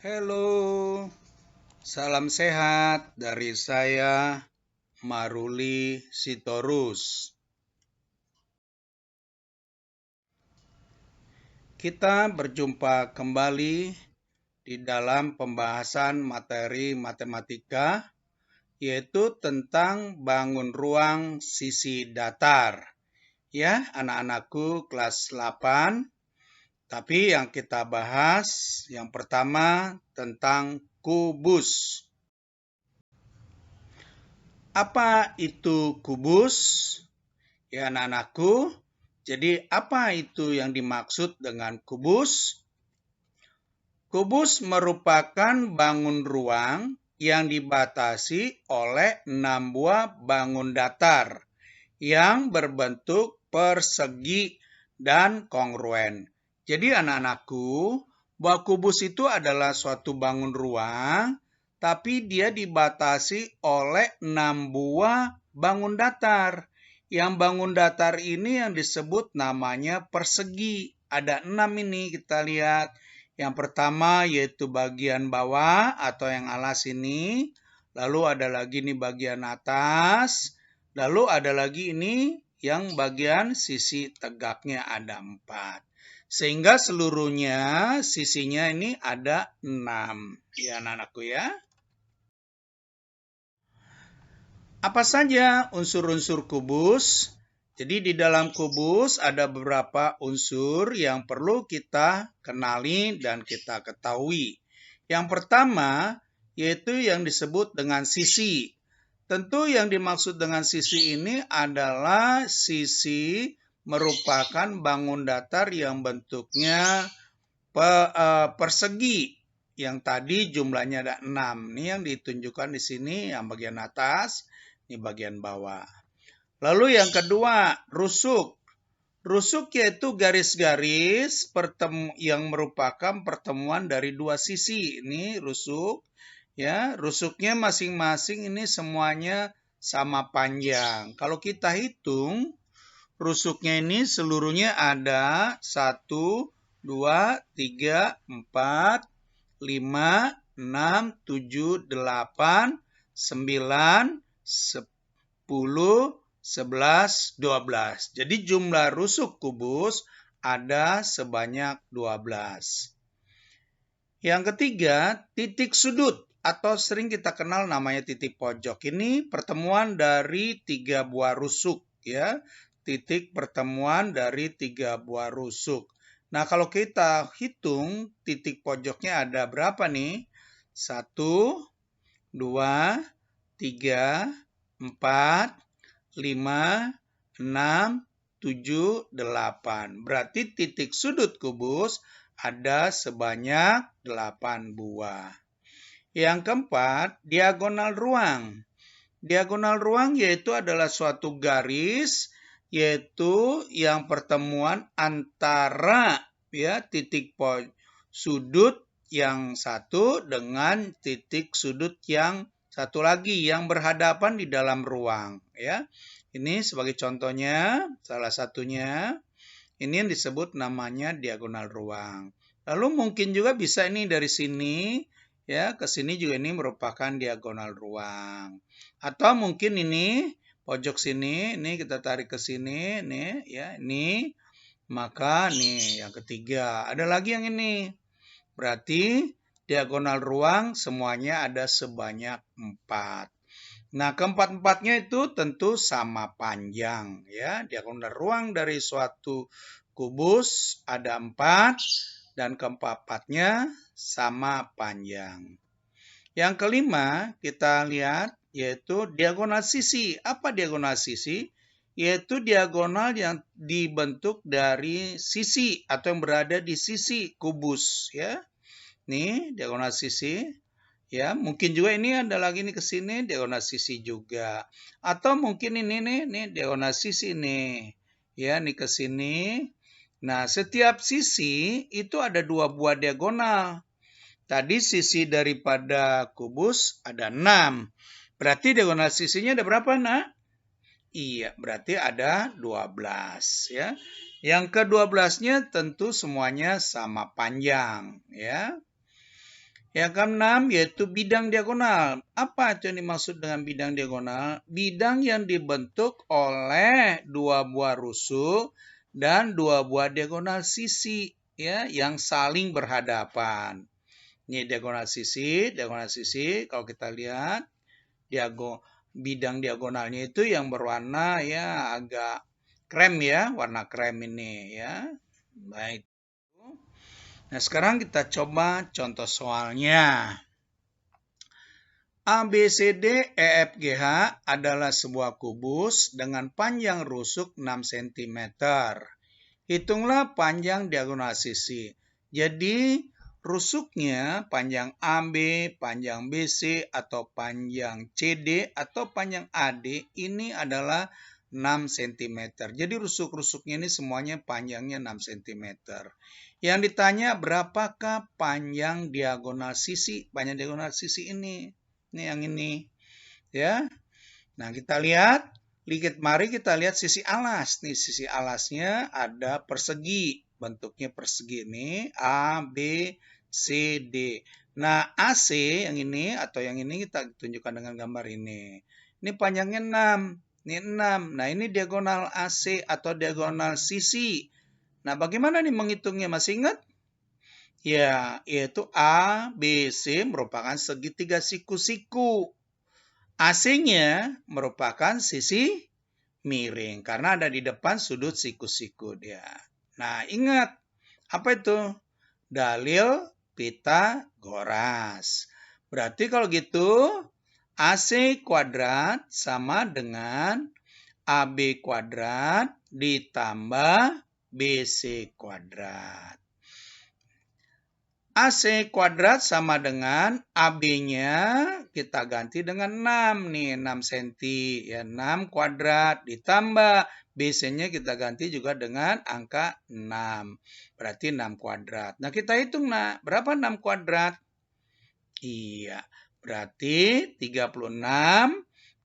Halo, salam sehat dari saya Maruli Sitorus. Kita berjumpa kembali di dalam pembahasan materi matematika, yaitu tentang bangun ruang sisi datar. Ya, anak-anakku kelas 8. Tapi yang kita bahas yang pertama tentang kubus. Apa itu kubus? Ya anak-anakku, jadi apa itu yang dimaksud dengan kubus? Kubus merupakan bangun ruang yang dibatasi oleh 6 buah bangun datar yang berbentuk persegi dan kongruen. Jadi anak-anakku, bahwa kubus itu adalah suatu bangun ruang, tapi dia dibatasi oleh 6 buah bangun datar. Yang bangun datar ini yang disebut namanya persegi. Ada 6 ini kita lihat. Yang pertama yaitu bagian bawah atau yang alas ini. Lalu ada lagi nih bagian atas. Lalu ada lagi ini yang bagian sisi tegaknya ada 4. Sehingga seluruhnya sisinya ini ada 6. Ya anak-anakku ya. Apa saja unsur-unsur kubus? Jadi di dalam kubus ada beberapa unsur yang perlu kita kenali dan kita ketahui. Yang pertama yaitu yang disebut dengan sisi. Tentu yang dimaksud dengan sisi ini adalah sisi merupakan bangun datar yang bentuknya persegi. Yang tadi jumlahnya ada 6. Ini yang ditunjukkan di sini yang bagian atas, ini bagian bawah. Lalu yang kedua, rusuk. Rusuk yaitu garis-garis yang merupakan pertemuan dari dua sisi. Ini rusuk. Ya, rusuknya masing-masing ini semuanya sama panjang. Kalau kita hitung, rusuknya ini seluruhnya ada 1, 2, 3, 4, 5, 6, 7, 8, 9, 10, 11, 12. Jadi jumlah rusuk kubus ada sebanyak 12. Yang ketiga, titik sudut atau sering kita kenal namanya titik pojok. Ini pertemuan dari 3 buah rusuk ya. Titik pertemuan dari 3 buah rusuk. Nah, kalau kita hitung titik pojoknya ada berapa nih? 1, 2, 3, 4, 5, 6, 7, 8. Berarti titik sudut kubus ada sebanyak 8 buah. Yang keempat, diagonal ruang. Diagonal ruang yaitu adalah suatu garis yaitu yang pertemuan antara ya titik sudut yang satu dengan titik sudut yang satu lagi yang berhadapan di dalam ruang ya. Ini sebagai contohnya salah satunya ini yang disebut namanya diagonal ruang. Lalu mungkin juga bisa ini dari sini ya ke sini juga ini merupakan diagonal ruang. Atau mungkin ini pojok sini, ini kita tarik ke sini, nih ya, ini. Maka nih yang ketiga, ada lagi yang ini. Berarti diagonal ruang semuanya ada sebanyak 4. Nah, keempat-empatnya itu tentu sama panjang ya. Diagonal ruang dari suatu kubus ada 4 dan keempat-empatnya sama panjang. Yang kelima, kita lihat yaitu diagonal sisi. Apa diagonal sisi? Yaitu diagonal yang dibentuk dari sisi atau yang berada di sisi kubus ya. Nih, diagonal sisi. Ya, mungkin juga ini ada lagi nih ke sini diagonal sisi juga. Atau mungkin ini nih diagonal sisi nih. Ya, nih ke sini. Nah, setiap sisi itu ada 2 buah diagonal. Tadi sisi daripada kubus ada 6. Berarti diagonal sisinya ada berapa, Nak? Iya, berarti ada 12 ya. Yang ke-12-nya tentu semuanya sama panjang ya. Yang keenam yaitu bidang diagonal. Apa itu yang dimaksud dengan bidang diagonal? Bidang yang dibentuk oleh dua buah rusuk dan dua buah diagonal sisi ya yang saling berhadapan. Ini diagonal sisi. Kalau kita lihat bidang diagonalnya itu yang berwarna ya agak krem ya, warna krem ini ya. Baik. Nah, sekarang kita coba contoh soalnya. A, B, C, D, E, F, G, H adalah sebuah kubus dengan panjang rusuk 6 cm. Hitunglah panjang diagonal sisi. Jadi, rusuknya panjang AB, panjang BC, atau panjang CD, atau panjang AD ini adalah 6 cm. Jadi rusuk-rusuknya ini semuanya panjangnya 6 cm. Yang ditanya berapakah panjang diagonal sisi? Panjang diagonal sisi ini. Ini yang ini. Ya. Nah, kita lihat. Mari kita lihat sisi alas. Nih, sisi alasnya ada persegi. Bentuknya persegi ini. A, B, C, D. Nah, AC yang ini atau yang ini kita tunjukkan dengan gambar ini. Ini panjangnya 6. Ini 6. Nah, ini diagonal AC atau diagonal sisi. Nah, bagaimana nih menghitungnya? Masih ingat? Ya, yaitu A, B, C merupakan segitiga siku-siku. AC-nya merupakan sisi miring karena ada di depan sudut siku-siku dia. Nah, ingat apa itu? Dalil Pitagoras. Berarti kalau gitu AC kuadrat sama dengan AB kuadrat ditambah BC kuadrat. AC kuadrat sama dengan AB-nya kita ganti dengan 6 nih, 6 cm ya, 6 kuadrat ditambah BC-nya kita ganti juga dengan angka 6. Berarti 6 kuadrat. Nah, kita hitung nah, berapa 6 kuadrat? Iya, berarti 36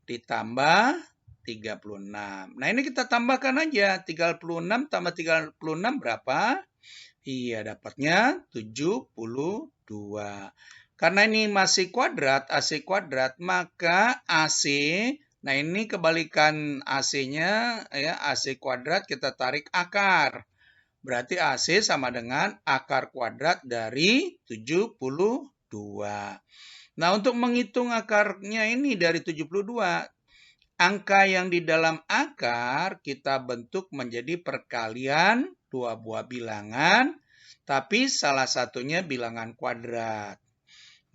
ditambah 36. Nah, ini kita tambahkan aja. 36 tambah 36 berapa? Iya, dapatnya 72. Karena ini masih kuadrat, AC kuadrat, maka AC, nah ini kebalikan AC-nya, ya AC kuadrat kita tarik akar. Berarti AC sama dengan akar kuadrat dari 72. Nah, untuk menghitung akarnya ini dari 72, angka yang di dalam akar kita bentuk menjadi perkalian dua buah bilangan, tapi salah satunya bilangan kuadrat.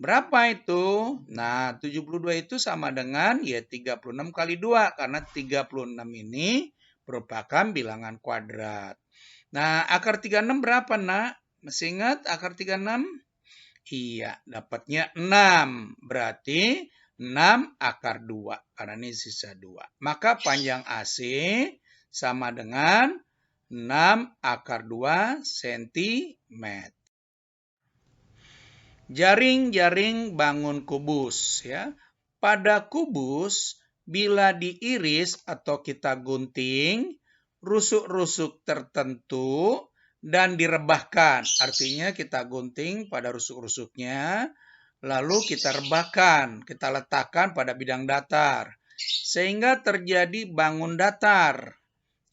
Berapa itu? Nah, 72 itu sama dengan ya 36 kali 2, karena 36 ini merupakan bilangan kuadrat. Nah, akar 36 berapa, nak? Masih ingat akar 36? Iya, dapatnya 6. Berarti 6 akar 2, karena ini sisa 2. Maka panjang AC sama dengan 6 akar 2 cm. Jaring-jaring bangun kubus ya. Pada kubus bila diiris atau kita gunting rusuk-rusuk tertentu dan direbahkan. Artinya kita gunting pada rusuk-rusuknya lalu kita rebahkan, kita letakkan pada bidang datar sehingga terjadi bangun datar.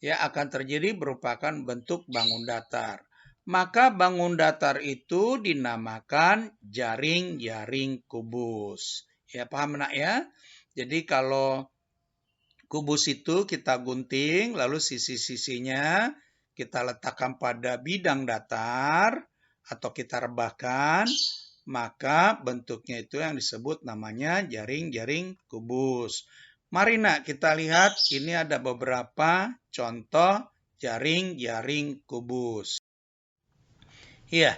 Ya, akan terjadi merupakan bentuk bangun datar. Maka bangun datar itu dinamakan jaring-jaring kubus. Ya, paham nak ya? Jadi kalau kubus itu kita gunting, lalu sisi-sisinya kita letakkan pada bidang datar atau kita rebahkan, maka bentuknya itu yang disebut namanya jaring-jaring kubus. Mari nak kita lihat ini ada beberapa contoh jaring-jaring kubus. Iya,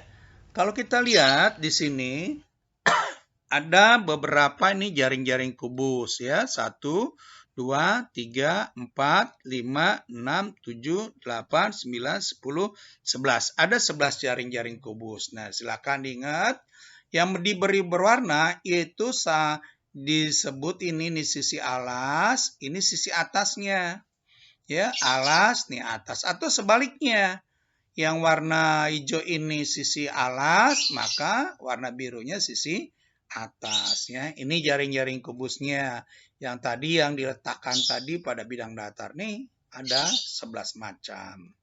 kalau kita lihat di sini ada beberapa ini jaring-jaring kubus ya. 1, 2, 3, 4, 5, 6, 7, 8, 9, 10, 11. Ada 11 jaring-jaring kubus. Nah, silakan diingat yang diberi berwarna yaitu disebut ini sisi alas, ini sisi atasnya. Ya, alas nih atas atau sebaliknya. yang warna hijau ini sisi alas, maka warna birunya sisi atasnya. Ini jaring-jaring kubusnya. Yang tadi yang diletakkan tadi pada bidang datar nih ada 11 macam.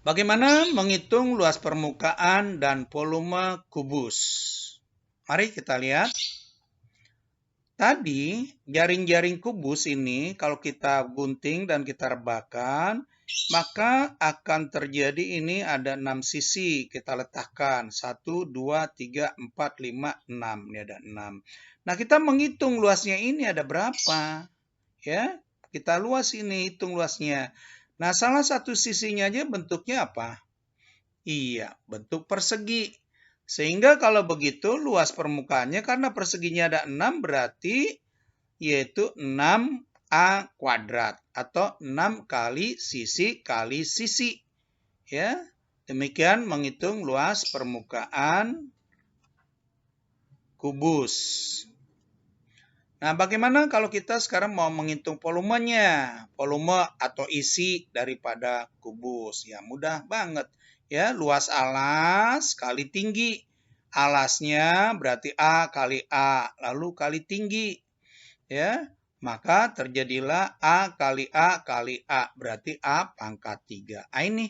Bagaimana menghitung luas permukaan dan volume kubus? Mari kita lihat. Tadi jaring-jaring kubus ini kalau kita gunting dan kita rebahkan, maka akan terjadi ini ada 6 sisi kita letakkan. 1, 2, 3, 4, 5, 6. Ini ada 6. Nah, kita menghitung luasnya ini ada berapa? Ya, kita luas ini, hitung luasnya. Nah, salah satu sisinya aja bentuknya apa? Iya, bentuk persegi. Sehingga kalau begitu luas permukaannya karena perseginya ada 6 berarti yaitu 6A kuadrat atau 6 kali sisi. Ya, demikian menghitung luas permukaan kubus. Nah, bagaimana kalau kita sekarang mau menghitung volumenya? Volume atau isi daripada kubus. Ya, mudah banget. Ya, luas alas kali tinggi. Alasnya berarti A kali A, lalu kali tinggi. Ya, maka terjadilah A kali A kali A, berarti A pangkat 3. Ini.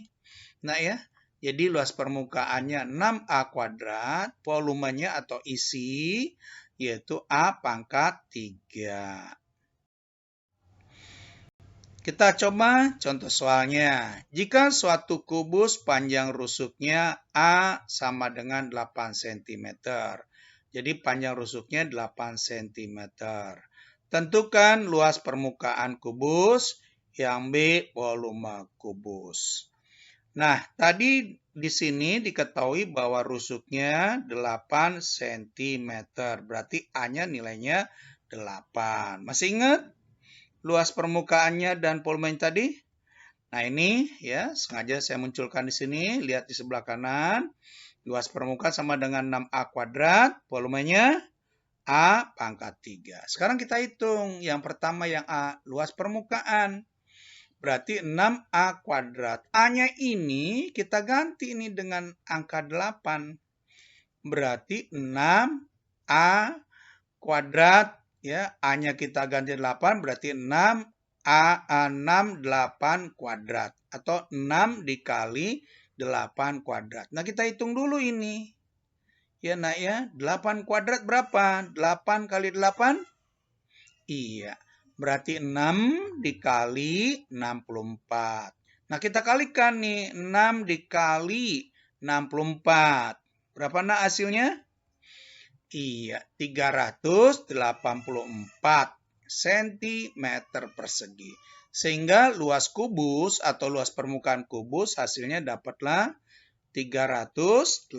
Nah ya, jadi luas permukaannya 6A kuadrat, volumenya atau isi yaitu A pangkat 3. Kita coba contoh soalnya. Jika suatu kubus panjang rusuknya A sama dengan 8 cm. Jadi panjang rusuknya 8 cm. Tentukan luas permukaan kubus, yang B volume kubus. Nah, tadi di sini diketahui bahwa rusuknya 8 cm. Berarti A-nya nilainya 8. Masih ingat? Luas permukaannya dan volume tadi. Nah ini ya sengaja saya munculkan di sini. Lihat di sebelah kanan. Luas permukaan sama dengan 6A kuadrat. Volumenya A pangkat 3. Sekarang kita hitung. Yang pertama yang A. Luas permukaan. Berarti 6A kuadrat. A-nya ini kita ganti ini dengan angka 8. Berarti 6A kuadrat. Ya, A-nya kita ganti 8 berarti 68 kuadrat. Atau 6 dikali 8 kuadrat. Nah, kita hitung dulu ini. Ya, nak ya. 8 kuadrat berapa? 8 kali 8? Iya. Berarti 6 dikali 64. Nah, kita kalikan nih. 6 dikali 64. Berapa nak hasilnya? Iya, 384 cm persegi. Sehingga luas kubus atau luas permukaan kubus hasilnya dapatlah 384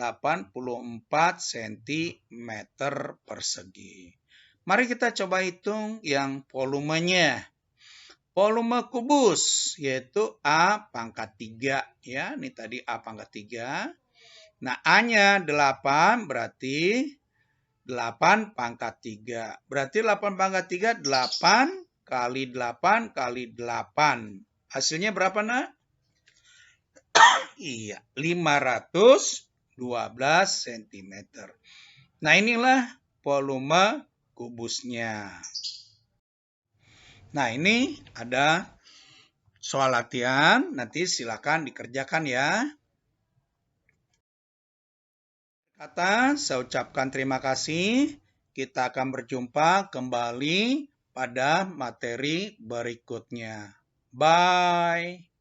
cm persegi. Mari kita coba hitung yang volumenya. Volume kubus yaitu A pangkat 3. Ya, ini tadi A pangkat 3. Nah, A-nya 8 berarti 8 pangkat 3. Berarti 8 pangkat 3, 8 kali 8 kali 8. Hasilnya berapa, nak? Iya, 512 cm. Nah, inilah volume kubusnya. Nah, ini ada soal latihan. Nanti silakan dikerjakan ya. Saya ucapkan terima kasih. Kita akan berjumpa kembali pada materi berikutnya. Bye.